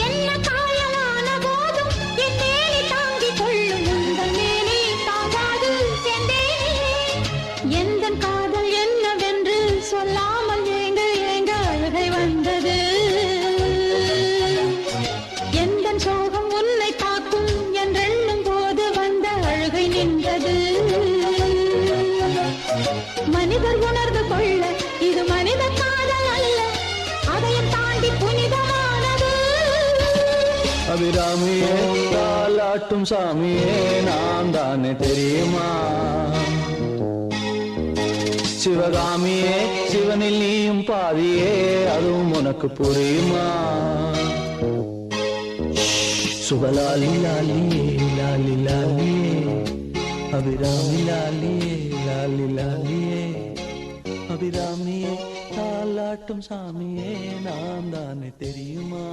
என்ன காயலான போதும் என் மேனி தாங்கிக் கொள்ளும் உந்தன் மேனி தாங்காது செந்தேனே. எந்தன் காதல் என்னவென்று சொல்லாமல் ஏங்க ஏங்க அழுகை வந்தது. எந்தன் சோகம் உன்னை காக்கும் என்றெண்ணும் போது வந்த அழுகை நின்றது. மனிதர் உணர்ந்து கொள்ள இது மனித காதல் அல்ல, அதையும் தாண்டி புனிதமானது. அபிராமியே தாலாட்டும் சாமியே நான் தானே தெரியுமா? சிவகாமியே சிவனில் நீயும் பாதியே அதுவும் உனக்கு புரியுமா? சுபலாலி லாலியே லாலி லாலியே அபிராமி லாலியே லாலி லாலியே அபிராமியே தாலாட்டும் சாமியே நான் தானே தெரியுமா?